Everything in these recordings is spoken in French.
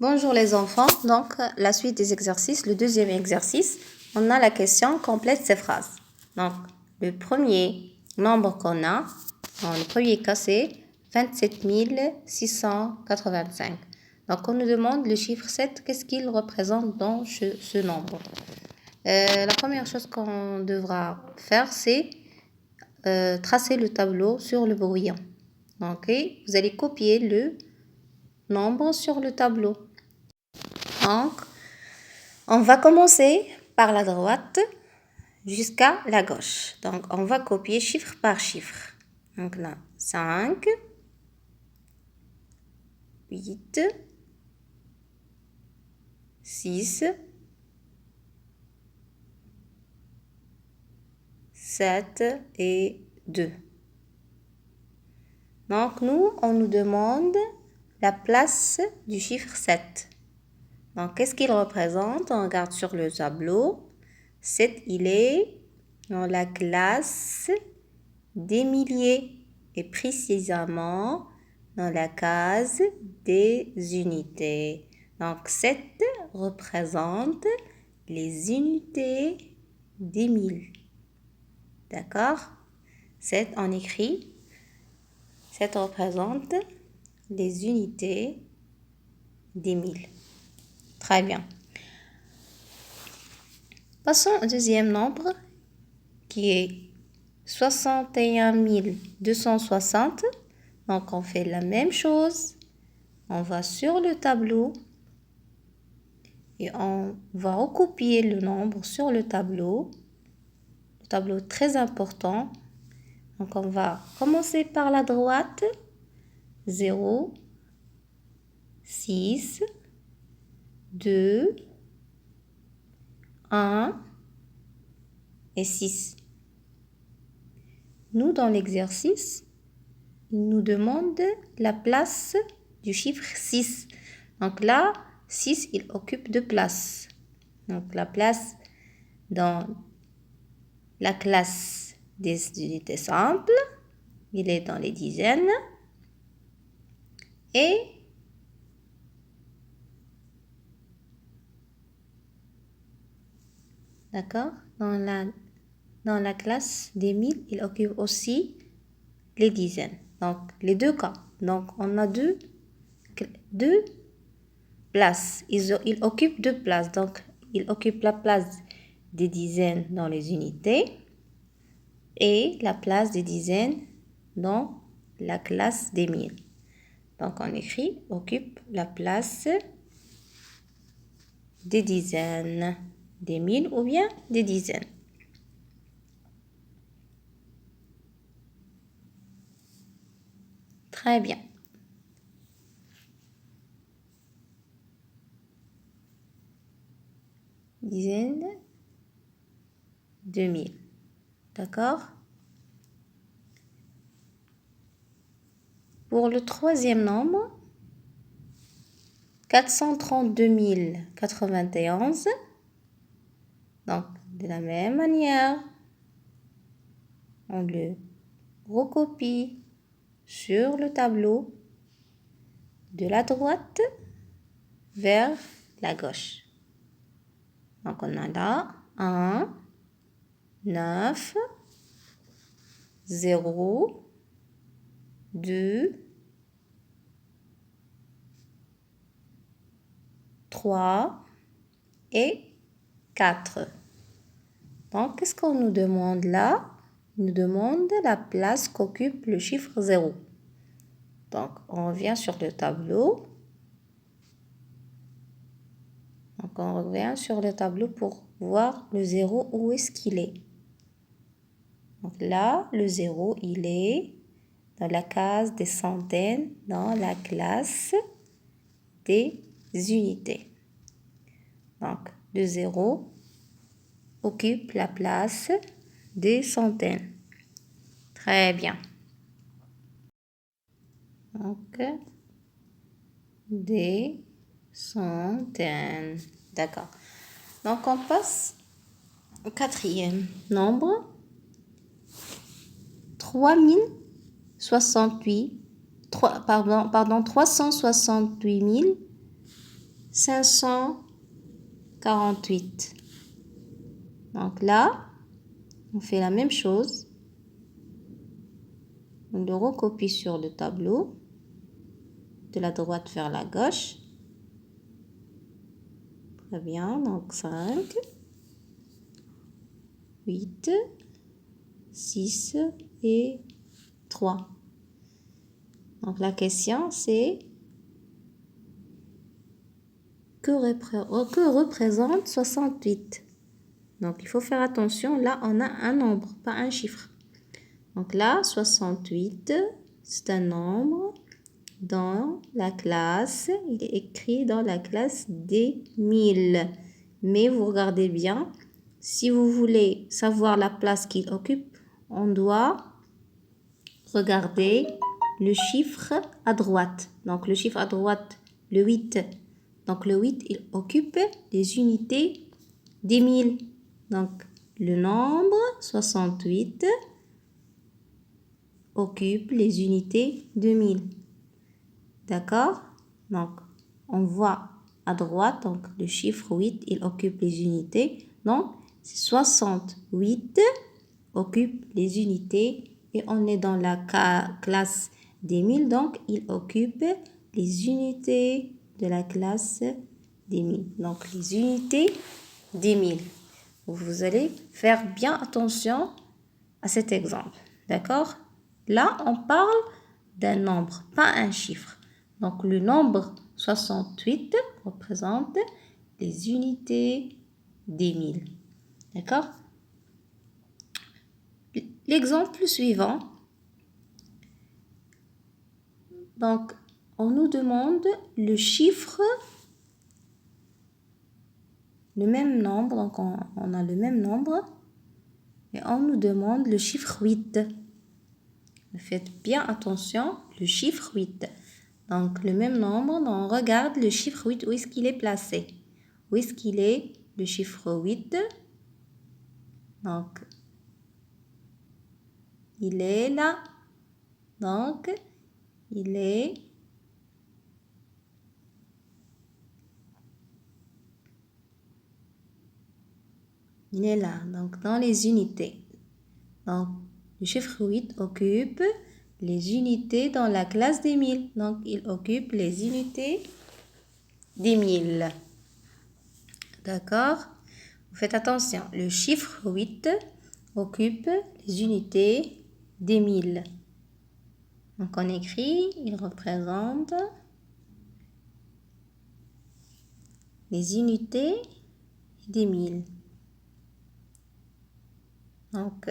Bonjour les enfants, donc la suite des exercices, le deuxième exercice, on a la question complète ces phrases. Donc le premier nombre qu'on a, dans le premier cas c'est 27 685. Donc on nous demande le chiffre 7, qu'est-ce qu'il représente dans ce nombre. La première chose qu'on devra faire c'est tracer le tableau sur le brouillon. Ok, vous allez copier le nombre sur le tableau. Donc, on va commencer par la droite jusqu'à la gauche. Donc, on va copier chiffre par chiffre. Donc là, 5, 8, 6, 7 et 2. Donc, on nous demande la place du chiffre 7. Donc, qu'est-ce qu'il représente? On regarde sur le tableau. 7, il est dans la classe des milliers et précisément dans la case des unités. Donc, 7 représente les unités des 1000. D'accord? 7, on écrit. 7 représente les unités des 1000. Très bien. Passons au deuxième nombre qui est 61 260. Donc, on fait la même chose. On va sur le tableau et on va recopier le nombre sur le tableau. Le tableau très important. Donc, on va commencer par la droite. 0, 6, 2, 1 et 6. Nous, dans l'exercice, il nous demande la place du chiffre 6. Donc là, 6, il occupe 2 places. Donc la place dans la classe des unités simples, il est dans les dizaines. Et d'accord, dans la classe des 1000, il occupe aussi les dizaines. Donc les deux cas. Donc on a deux places. Il occupe 2 places. Donc il occupe la place des dizaines dans les unités et la place des dizaines dans la classe des 1000. Donc on écrit occupe la place des dizaines, des 1000 ou bien des dizaines. Très bien. Dizaines de 1000. D'accord? Pour le troisième nombre, 432 091. Donc, de la même manière, on le recopie sur le tableau de la droite vers la gauche. Donc, on a là 1, 9, 0, 2, 3 et 4. Donc, qu'est-ce qu'on nous demande là? Il nous demande la place qu'occupe le chiffre 0. Donc, on revient sur le tableau. Donc, on revient sur le tableau pour voir le 0, où est-ce qu'il est. Donc là, le 0, il est dans la case des centaines, dans la classe des unités. Donc, le 0 occupe la place des centaines. Très bien. Donc, des centaines. D'accord. Donc, on passe au quatrième nombre. 368 368 548. Donc là, on fait la même chose. On le recopie sur le tableau, de la droite vers la gauche. Très bien, donc 5, 8, 6 et 3. Donc la question c'est que représente 68? Donc il faut faire attention, là on a un nombre, pas un chiffre. Donc là 68, c'est un nombre dans la classe, il est écrit dans la classe des 1000. Mais vous regardez bien, si vous voulez savoir la place qu'il occupe, on doit regarder le chiffre à droite. Donc le chiffre à droite, le 8. Donc le 8, il occupe les unités des 1000. Donc le nombre 68 occupe les unités de 1000. D'accord? Donc on voit à droite, donc le chiffre 8, il occupe les unités. Donc 68 occupe les unités et on est dans la classe des 1000, donc il occupe les unités de la classe des 1000. Donc les unités des 1000. Vous allez faire bien attention à cet exemple. D'accord? Là, on parle d'un nombre, pas un chiffre. Donc le nombre 68 représente les unités des 1000. D'accord? L'exemple suivant. Donc, on nous demande le chiffre, le même nombre. Donc, on a le même nombre. Et on nous demande le chiffre 8. Faites bien attention, le chiffre 8. Donc, le même nombre, on regarde le chiffre 8, où est-ce qu'il est placé? Où est-ce qu'il est, le chiffre 8? Donc, il est là. Donc, il est là, donc dans les unités. Donc, le chiffre 8 occupe les unités dans la classe des 1000. Donc, il occupe les unités des 1000. D'accord? Vous faites attention, le chiffre 8 occupe les unités des 1000. Donc, on écrit, il représente les unités des 1000. Donc,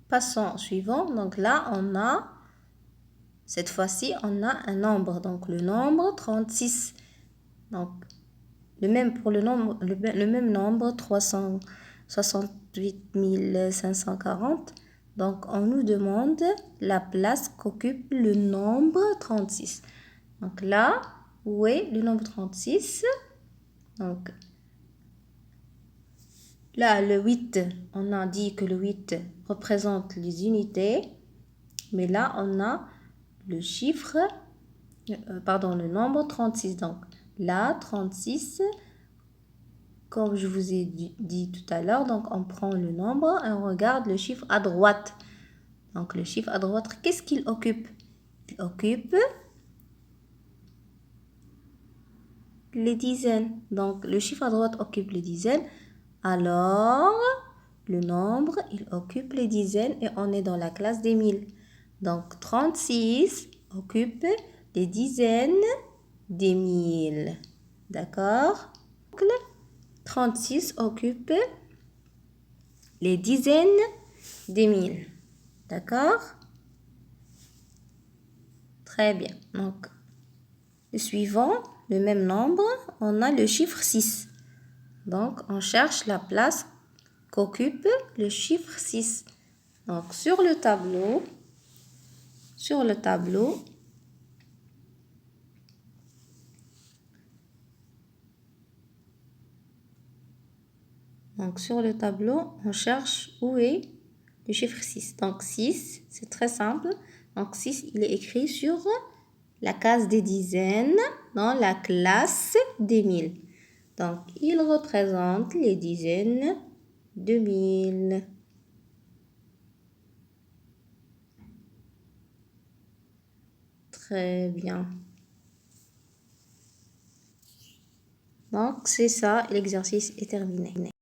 passons au suivant. Donc là, on a, cette fois-ci, on a un nombre. Donc, le nombre 36. Donc, le même pour le même nombre 368 540. Donc, on nous demande la place qu'occupe le nombre 36. Donc là, où est le nombre 36? Donc, là, le 8, on a dit que le 8 représente les unités. Mais là, on a le chiffre, le nombre 36. Donc, là, 36, comme je vous ai dit tout à l'heure, donc on prend le nombre et on regarde le chiffre à droite. Donc, le chiffre à droite, qu'est-ce qu'il occupe? Il occupe les dizaines. Donc, le chiffre à droite occupe les dizaines. Alors, le nombre, il occupe les dizaines et on est dans la classe des 1000. Donc, 36 occupe les dizaines des 1000. D'accord? 36 occupe les dizaines des 1000. D'accord? Très bien. Donc, le suivant, le même nombre, on a le chiffre 6. Donc, on cherche la place qu'occupe le chiffre 6. Donc, sur le tableau, on cherche où est le chiffre 6. Donc, 6, c'est très simple. Donc, 6, il est écrit sur la case des dizaines dans la classe des mille. Donc, il représente les dizaines de mille. Très bien. Donc, c'est ça, l'exercice est terminé.